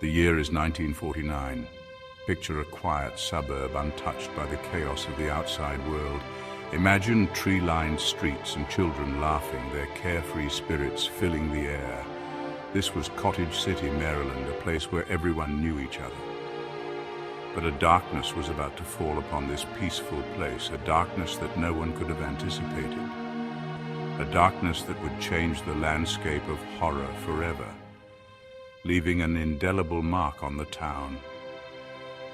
The year is 1949. Picture a quiet suburb untouched by the chaos of the outside world. Imagine tree-lined streets and children laughing, their carefree spirits filling the air. This was Cottage City, Maryland, a place where everyone knew each other. But a darkness was about to fall upon this peaceful place, a darkness that no one could have anticipated. A darkness that would change the landscape of horror forever, leaving an indelible mark on the town.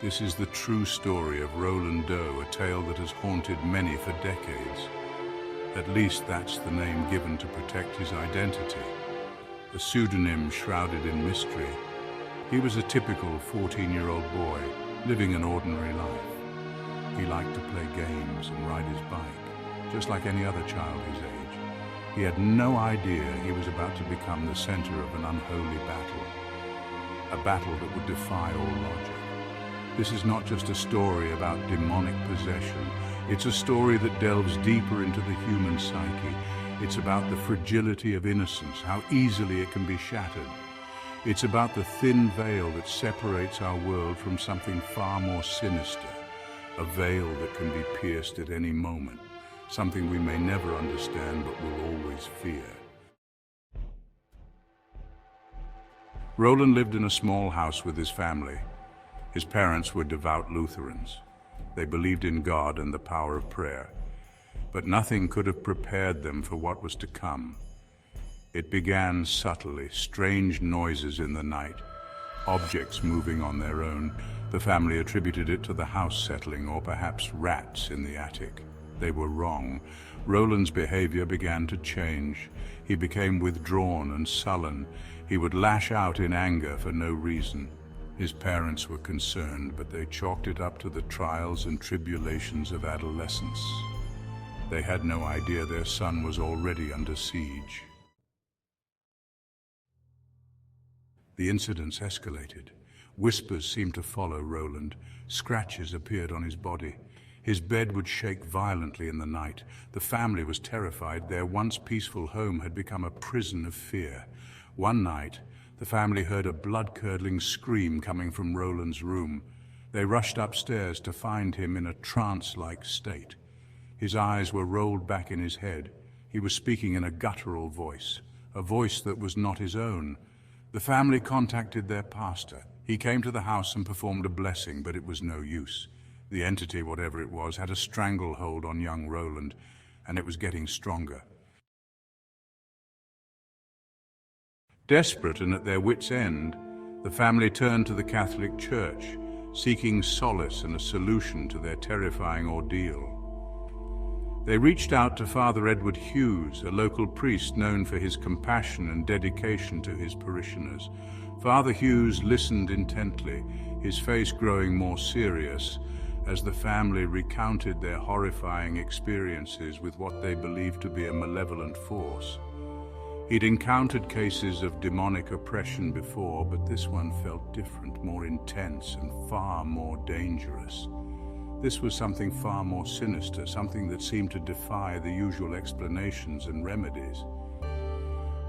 This is the true story of Roland Doe, a tale that has haunted many for decades. At least that's the name given to protect his identity, a pseudonym shrouded in mystery. He was a typical 14-year-old boy, living an ordinary life. He liked to play games and ride his bike, just like any other child his age. He had no idea he was about to become the center of an unholy battle, a battle that would defy all logic. This is not just a story about demonic possession. It's a story that delves deeper into the human psyche. It's about the fragility of innocence, how easily it can be shattered. It's about the thin veil that separates our world from something far more sinister, a veil that can be pierced at any moment, something we may never understand but will always fear. Roland lived in a small house with his family. His parents were devout Lutherans. They believed in God and the power of prayer, but nothing could have prepared them for what was to come. It began subtly, strange noises in the night, objects moving on their own. The family attributed it to the house settling or perhaps rats in the attic. They were wrong. Roland's behavior began to change. He became withdrawn and sullen. He would lash out in anger for no reason. His parents were concerned, but they chalked it up to the trials and tribulations of adolescence. They had no idea their son was already under siege. The incidents escalated. Whispers seemed to follow Roland. Scratches appeared on his body. His bed would shake violently in the night. The family was terrified. Their once peaceful home had become a prison of fear. One night, the family heard a blood-curdling scream coming from Roland's room. They rushed upstairs to find him in a trance-like state. His eyes were rolled back in his head. He was speaking in a guttural voice, a voice that was not his own. The family contacted their pastor. He came to the house and performed a blessing, but it was no use. The entity, whatever it was, had a stranglehold on young Roland, and it was getting stronger. Desperate and at their wits' end, the family turned to the Catholic Church, seeking solace and a solution to their terrifying ordeal. They reached out to Father Edward Hughes, a local priest known for his compassion and dedication to his parishioners. Father Hughes listened intently, his face growing more serious as the family recounted their horrifying experiences with what they believed to be a malevolent force. He'd encountered cases of demonic oppression before, but this one felt different, more intense and far more dangerous. This was something far more sinister, something that seemed to defy the usual explanations and remedies.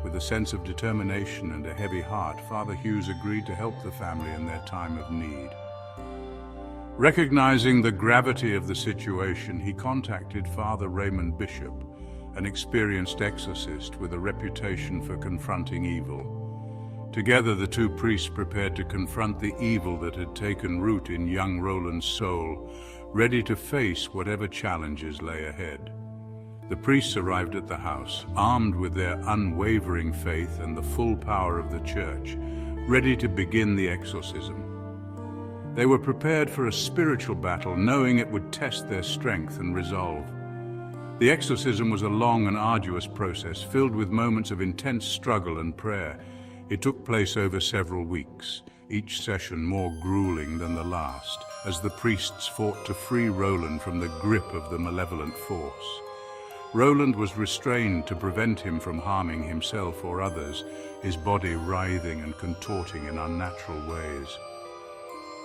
With a sense of determination and a heavy heart, Father Hughes agreed to help the family in their time of need. Recognizing the gravity of the situation, he contacted Father Raymond Bishop, an experienced exorcist with a reputation for confronting evil. Together, the two priests prepared to confront the evil that had taken root in young Roland's soul, ready to face whatever challenges lay ahead. The priests arrived at the house, armed with their unwavering faith and the full power of the church, ready to begin the exorcism. They were prepared for a spiritual battle, knowing it would test their strength and resolve. The exorcism was a long and arduous process, filled with moments of intense struggle and prayer. It took place over several weeks, each session more grueling than the last, as the priests fought to free Roland from the grip of the malevolent force. Roland was restrained to prevent him from harming himself or others, his body writhing and contorting in unnatural ways.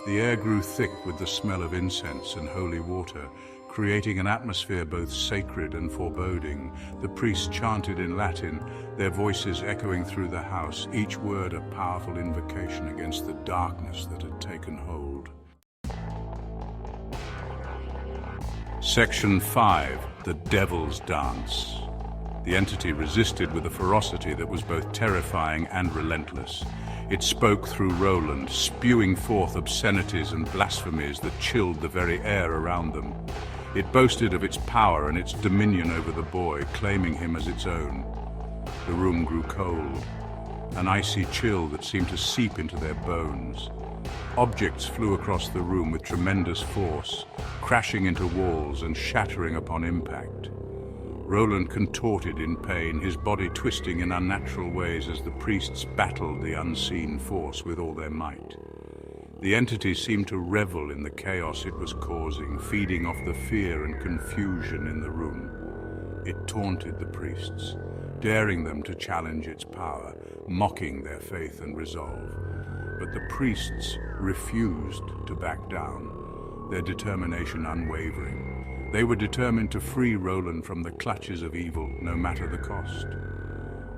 The air grew thick with the smell of incense and holy water, creating an atmosphere both sacred and foreboding. The priests chanted in Latin, their voices echoing through the house, each word a powerful invocation against the darkness that had taken hold. Section 5. The Devil's Dance. The entity resisted with a ferocity that was both terrifying and relentless. It spoke through Roland, spewing forth obscenities and blasphemies that chilled the very air around them. It boasted of its power and its dominion over the boy, claiming him as its own. The room grew cold, an icy chill that seemed to seep into their bones. Objects flew across the room with tremendous force, crashing into walls and shattering upon impact. Roland contorted in pain, his body twisting in unnatural ways as the priests battled the unseen force with all their might. The entity seemed to revel in the chaos it was causing, feeding off the fear and confusion in the room. It taunted the priests, daring them to challenge its power, mocking their faith and resolve. But the priests refused to back down, their determination unwavering. They were determined to free Roland from the clutches of evil, no matter the cost.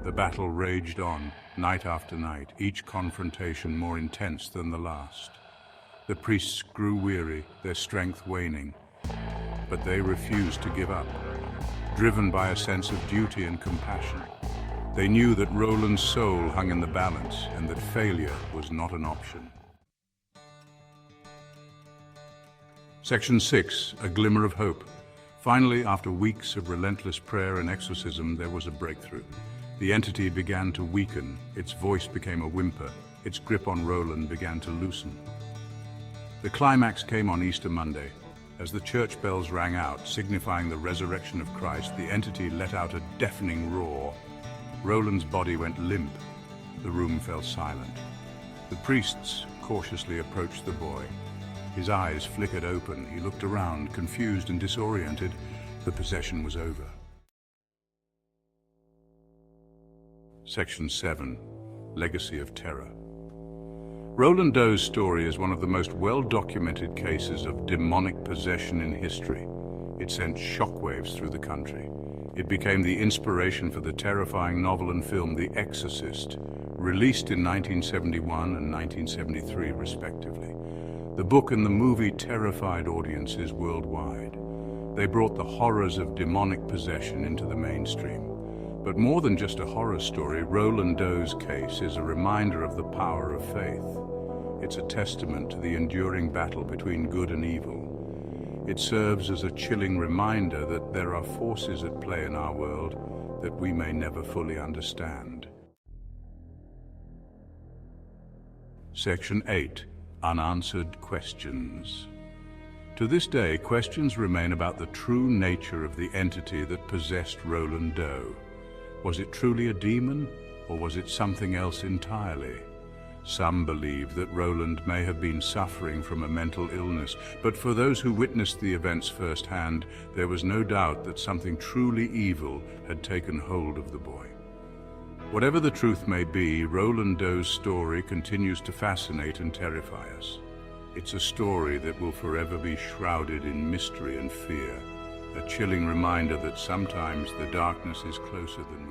The battle raged on, night after night, each confrontation more intense than the last. The priests grew weary, their strength waning, but they refused to give up, driven by a sense of duty and compassion. They knew that Roland's soul hung in the balance and that failure was not an option. Section 6. A Glimmer of Hope. Finally, after weeks of relentless prayer and exorcism, there was a breakthrough. The entity began to weaken, its voice became a whimper, its grip on Roland began to loosen. The climax came on Easter Monday. As the church bells rang out, signifying the resurrection of Christ, the entity let out a deafening roar. Roland's body went limp. The room fell silent. The priests cautiously approached the boy. His eyes flickered open. He looked around, confused and disoriented. The possession was over. Section 7. Legacy of Terror. Roland Doe's story is one of the most well-documented cases of demonic possession in history. It sent shockwaves through the country. It became the inspiration for the terrifying novel and film The Exorcist, released in 1971 and 1973 respectively. The book and the movie terrified audiences worldwide. They brought the horrors of demonic possession into the mainstream. But more than just a horror story, Roland Doe's case is a reminder of the power of faith. It's a testament to the enduring battle between good and evil. It serves as a chilling reminder that there are forces at play in our world that we may never fully understand. Section 8. Unanswered Questions. To this day, questions remain about the true nature of the entity that possessed Roland Doe. Was it truly a demon, or was it something else entirely? Some believe that Roland may have been suffering from a mental illness, but for those who witnessed the events firsthand, there was no doubt that something truly evil had taken hold of the boy. Whatever the truth may be, Roland Doe's story continues to fascinate and terrify us. It's a story that will forever be shrouded in mystery and fear, a chilling reminder that sometimes the darkness is closer than